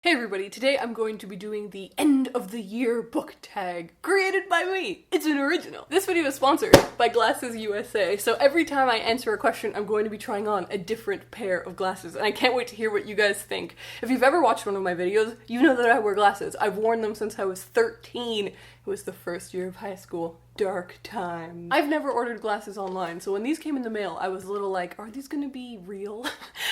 Hey everybody, today I'm going to be doing the end of the year book tag, created by me. It's an original. This video is sponsored by Glasses USA, so every time I answer a question, I'm going to be trying on a different pair of glasses, and I can't wait to hear what you guys think. If you've ever watched one of my videos, you know that I wear glasses. I've worn them since I was 13. It was the first year of high school. Dark time. I've never ordered glasses online, so when these came in the mail, I was a little like, are these gonna be real?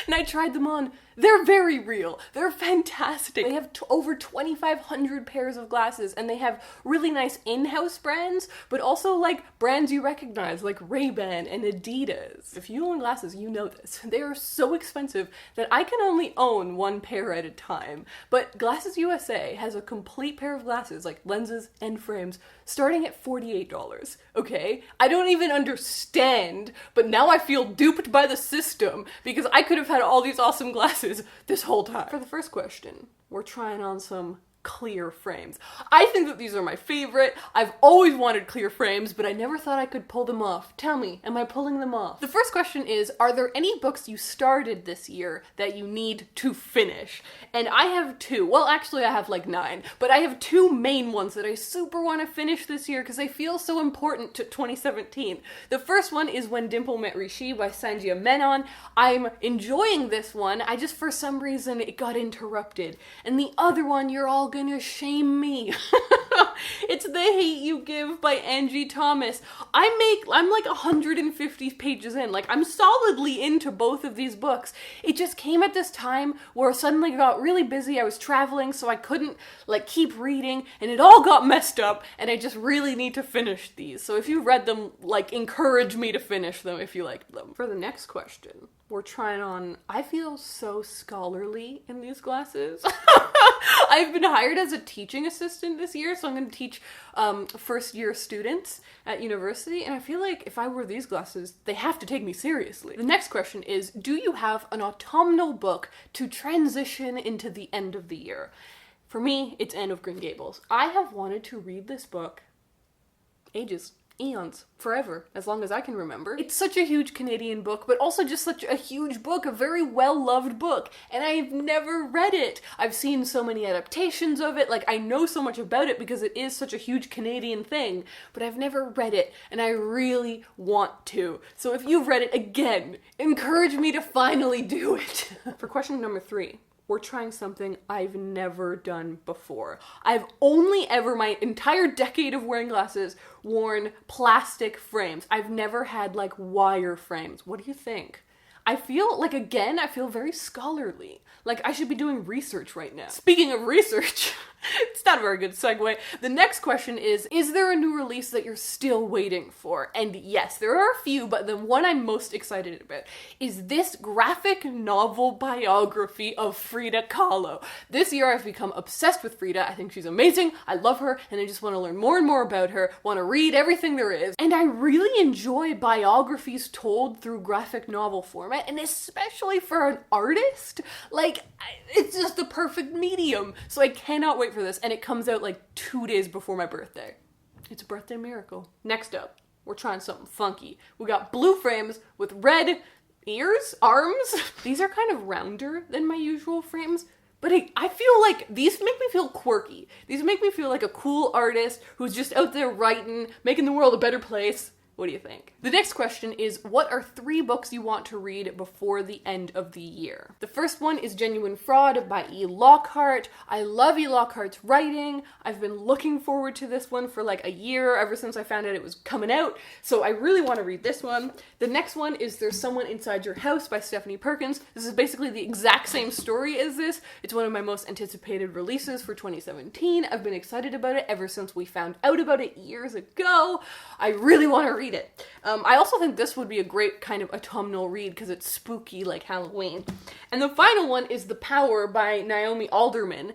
And I tried them on. They're very real. They're fantastic. They have over 2,500 pairs of glasses, and they have really nice in-house brands, but also like brands you recognize, like Ray-Ban and Adidas. If you own glasses, you know this. They are so expensive that I can only own one pair at a time. But Glasses USA has a complete pair of glasses, like lenses and frames, starting at $48, okay? I don't even understand, but now I feel duped by the system because I could have had all these awesome glasses this whole time. For the first question, we're trying on some clear frames. I think that these are my favorite. I've always wanted clear frames, but I never thought I could pull them off. Tell me, am I pulling them off? The first question is, are there any books you started this year that you need to finish? And I have two. Well, actually I have like 9, but I have 2 main ones that I super want to finish this year because they feel so important to 2017. The first one is When Dimple Met Rishi by Sanjay Menon. I'm enjoying this one. I just, for some reason, it got interrupted. And the other one, you're all gonna shame me. It's The Hate You Give by Angie Thomas. I'm like 150 pages in. Like, I'm solidly into both of these books. It just came at this time where suddenly I got really busy. I was traveling, so I couldn't like keep reading, and it all got messed up, and I just really need to finish these. So if you read them, like, encourage me to finish them if you liked them. For the next question, we're trying on, I feel so scholarly in these glasses. I've been hired as a teaching assistant this year, so I'm going to teach first year students at university, and I feel like if I wear these glasses, they have to take me seriously. The next question is, do you have an autumnal book to transition into the end of the year? For me, it's Anne of Green Gables. I have wanted to read this book ages. Eons. Forever. As long as I can remember. It's such a huge Canadian book, but also just such a huge book, a very well-loved book, and I've never read it. I've seen so many adaptations of it, like I know so much about it because it is such a huge Canadian thing, but I've never read it, and I really want to. So if you've read it, again, encourage me to finally do it. For question number 3. We're trying something I've never done before. I've only ever, my entire decade of wearing glasses, worn plastic frames. I've never had like wire frames. What do you think? I feel like, again, I feel very scholarly. Like I should be doing research right now. Speaking of research, it's not a very good segue. The next question is there a new release that you're still waiting for? And yes, there are a few, but the one I'm most excited about is this graphic novel biography of Frida Kahlo. This year I've become obsessed with Frida. I think she's amazing. I love her, and I just want to learn more and more about her, want to read everything there is. And I really enjoy biographies told through graphic novel format, and especially for an artist. Like, it's just the perfect medium. So I cannot wait for this, and it comes out like 2 days before my birthday. It's a birthday miracle. Next up, we're trying something funky. We got blue frames with red ears, arms. These are kind of rounder than my usual frames, but I feel like these make me feel quirky. These make me feel like a cool artist who's just out there writing, making the world a better place. What do you think? The next question is, what are 3 books you want to read before the end of the year? The first one is Genuine Fraud by E. Lockhart. I love E. Lockhart's writing. I've been looking forward to this one for like a year, ever since I found out it was coming out, so I really want to read this one. The next one is There's Someone Inside Your House by Stephanie Perkins. This is basically the exact same story as this. It's one of my most anticipated releases for 2017. I've been excited about it ever since we found out about it years ago. I really want to read it. I also think this would be a great kind of autumnal read because it's spooky like Halloween. And the final one is The Power by Naomi Alderman.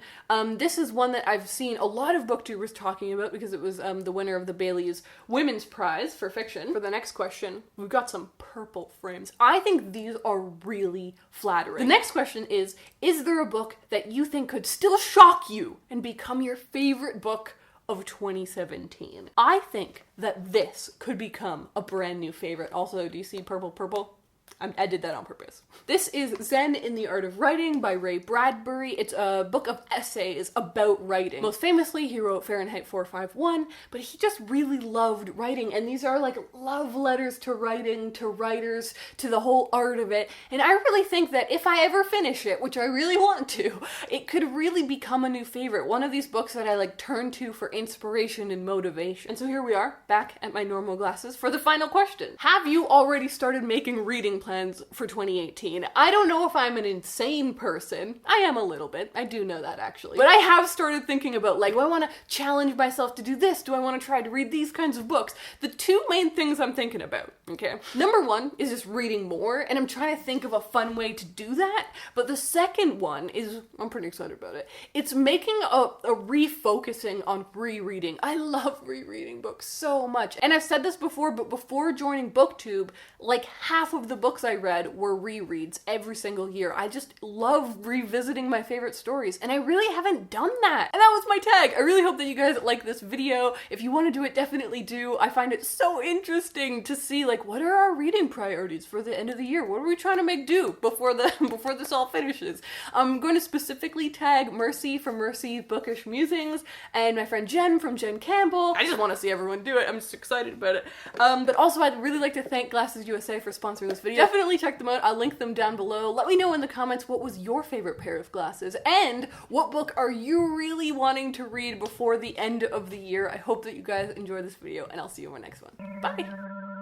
This is one that I've seen a lot of booktubers talking about because it was the winner of the Bailey's Women's Prize for fiction. For the next question, we've got some purple frames. I think these are really flattering. The next question is there a book that you think could still shock you and become your favorite book of 2017. I think that this could become a brand new favorite. Also, do you see purple? I did that on purpose. This is Zen in the Art of Writing by Ray Bradbury. It's a book of essays about writing. Most famously, he wrote Fahrenheit 451, but he just really loved writing, and these are like love letters to writing, to writers, to the whole art of it. And I really think that if I ever finish it, which I really want to, it could really become a new favorite. One of these books that I like turn to for inspiration and motivation. And so here we are, back at my normal glasses for the final question. Have you already started making reading plans for 2018? I don't know if I'm an insane person. I am a little bit. I do know that, actually. But I have started thinking about, like, do I want to challenge myself to do this? Do I want to try to read these kinds of books? The two main things I'm thinking about, okay? Number one is just reading more, and I'm trying to think of a fun way to do that. But the second one is, I'm pretty excited about it. It's making a refocusing on rereading. I love rereading books so much. And I've said this before, but before joining BookTube, like half of the books I read were rereads every single year. I just love revisiting my favorite stories, and I really haven't done that. And that was my tag. I really hope that you guys like this video. If you want to do it, definitely do. I find it so interesting to see, like, what are our reading priorities for the end of the year? What are we trying to make do before this all finishes? I'm going to specifically tag Mercy from Mercy Bookish Musings and my friend Jen from Jen Campbell. I just want to see everyone do it. I'm just excited about it. But also, I'd really like to thank Glasses USA for sponsoring this video. Definitely check them out. I'll link them down below. Let me know in the comments what was your favorite pair of glasses, and what book are you really wanting to read before the end of the year. I hope that you guys enjoyed this video, and I'll see you in my next one. Bye!